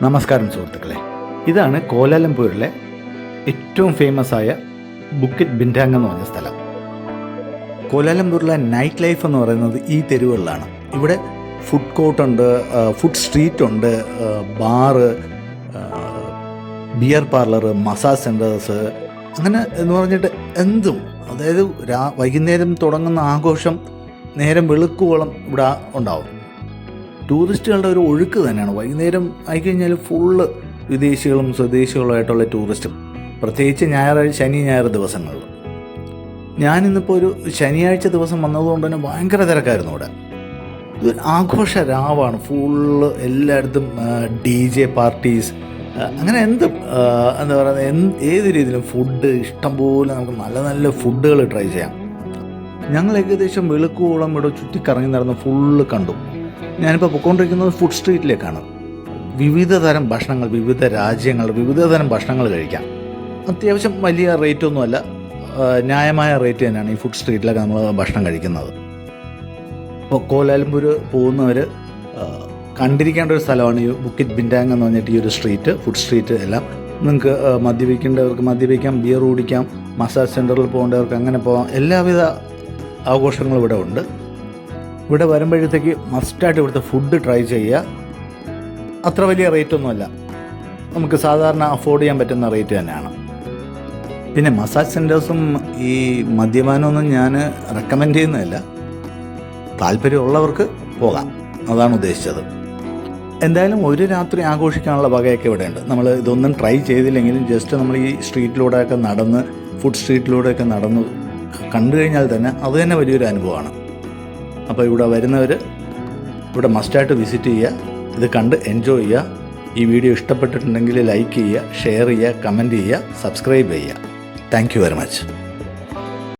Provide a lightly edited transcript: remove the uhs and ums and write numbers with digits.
നമസ്കാരം സുഹൃത്തുക്കളെ, ഇതാണ് കോലാലംപൂരിലെ ഏറ്റവും ഫേമസ് ആയ ബുക്കിറ്റ് ബിൻറ്റാങ് എന്ന് പറഞ്ഞ സ്ഥലം. കോലാലംപൂരിലെ നൈറ്റ് ലൈഫ് എന്ന് പറയുന്നത് ഈ തെരുവുകളിലാണ്. ഇവിടെ ഫുഡ് കോർട്ടുണ്ട്, ഫുഡ് സ്ട്രീറ്റ് ഉണ്ട്, bar, beer parlour, massage centres, അങ്ങനെ എന്ന് പറഞ്ഞിട്ട് എന്തും. അതായത് വൈകുന്നേരം തുടങ്ങുന്ന ആഘോഷം നേരം വെളുക്കുവോളം ഇവിടെ ഉണ്ടാവും. ടൂറിസ്റ്റുകളുടെ ഒരു ഒഴുക്ക് തന്നെയാണ്. വൈകുന്നേരം ആയിക്കഴിഞ്ഞാൽ ഫുള്ള് വിദേശികളും സ്വദേശികളുമായിട്ടുള്ള ടൂറിസ്റ്റും, പ്രത്യേകിച്ച് ശനി ഞായർ ദിവസങ്ങളിൽ. ഞാനിന്നിപ്പോൾ ഒരു ശനിയാഴ്ച ദിവസം വന്നതുകൊണ്ട് തന്നെ ഭയങ്കര തിരക്കായിരുന്നു ഇവിടെ. ഇതൊരു ആഘോഷ രാവാണ്. ഫുള്ള് എല്ലായിടത്തും DJ പാർട്ടീസ്, അങ്ങനെ എന്തും എന്താ പറയുന്നത്, ഏത് രീതിയിലും ഫുഡ് ഇഷ്ടംപോലെ നമുക്ക് നല്ല നല്ല ഫുഡുകൾ ട്രൈ ചെയ്യാം. ഞങ്ങൾ ഏകദേശം വെളുക്കുവോളം ഇവിടെ ചുറ്റിക്കറങ്ങി നടന്ന് ഫുള്ള് കണ്ടു. ഞാനിപ്പോൾ പൊയ്ക്കൊണ്ടിരിക്കുന്നത് ഫുഡ് സ്ട്രീറ്റിലേക്കാണ്. വിവിധ തരം ഭക്ഷണങ്ങൾ, വിവിധ രാജ്യങ്ങൾ, വിവിധ തരം ഭക്ഷണങ്ങൾ കഴിക്കാം. അത്യാവശ്യം വലിയ റേറ്റൊന്നുമല്ല, ന്യായമായ റേറ്റ് തന്നെയാണ് ഈ ഫുഡ് സ്ട്രീറ്റിലൊക്കെ നമ്മൾ ഭക്ഷണം കഴിക്കുന്നത്. ഇപ്പോൾ കോലാലംപൂർ പോകുന്നവർ കണ്ടിരിക്കേണ്ട ഒരു സ്ഥലമാണ് ഈ ബുക്കിറ്റ് ബിൻറ്റാങ് എന്ന് പറഞ്ഞിട്ട് ഈ ഒരു സ്ട്രീറ്റ്, ഫുഡ് സ്ട്രീറ്റ് എല്ലാം. നിങ്ങൾക്ക് മദ്യപിക്കേണ്ടവർക്ക് മദ്യപിക്കാം, ബിയർ കുടിക്കാം, മസാജ് സെൻറ്ററിൽ പോകേണ്ടവർക്ക് അങ്ങനെ പോകാം. എല്ലാവിധ ആഘോഷങ്ങളും ഇവിടെ ഉണ്ട്. ഇവിടെ വരുമ്പോഴത്തേക്ക് മസ്റ്റായിട്ട് ഇവിടുത്തെ ഫുഡ് ട്രൈ ചെയ്യുക. അത്ര വലിയ റേറ്റൊന്നുമല്ല, നമുക്ക് സാധാരണ അഫോർഡ് ചെയ്യാൻ പറ്റുന്ന റേറ്റ് തന്നെയാണ്. പിന്നെ മസാജ് സെൻറ്റേഴ്സും ഈ മദ്യപാനമൊന്നും ഞാൻ റെക്കമെൻഡ് ചെയ്യുന്നതല്ല, താല്പര്യമുള്ളവർക്ക് പോകാം, അതാണ് ഉദ്ദേശിച്ചത്. എന്തായാലും ഒരു രാത്രി ആഘോഷിക്കാനുള്ള വകയൊക്കെ ഇവിടെ ഉണ്ട്. നമ്മൾ ഇതൊന്നും ട്രൈ ചെയ്തില്ലെങ്കിലും ജസ്റ്റ് നമ്മൾ ഈ സ്ട്രീറ്റിലൂടെയൊക്കെ നടന്ന്, ഫുഡ് സ്ട്രീറ്റിലൂടെയൊക്കെ നടന്ന് കണ്ടു കഴിഞ്ഞാൽ തന്നെ അത് തന്നെ വലിയൊരു അനുഭവമാണ്. അപ്പോൾ ഇവിടെ വരുന്നവർ ഇവിടെ മസ്റ്റായിട്ട് വിസിറ്റ് ചെയ്യുക, ഇത് കണ്ട് എൻജോയ് ചെയ്യുക. ഈ വീഡിയോ ഇഷ്ടപ്പെട്ടിട്ടുണ്ടെങ്കിൽ ലൈക്ക് ചെയ്യുക, ഷെയർ ചെയ്യുക, കമൻറ്റ് ചെയ്യുക, സബ്സ്ക്രൈബ് ചെയ്യുക. Thank you very much.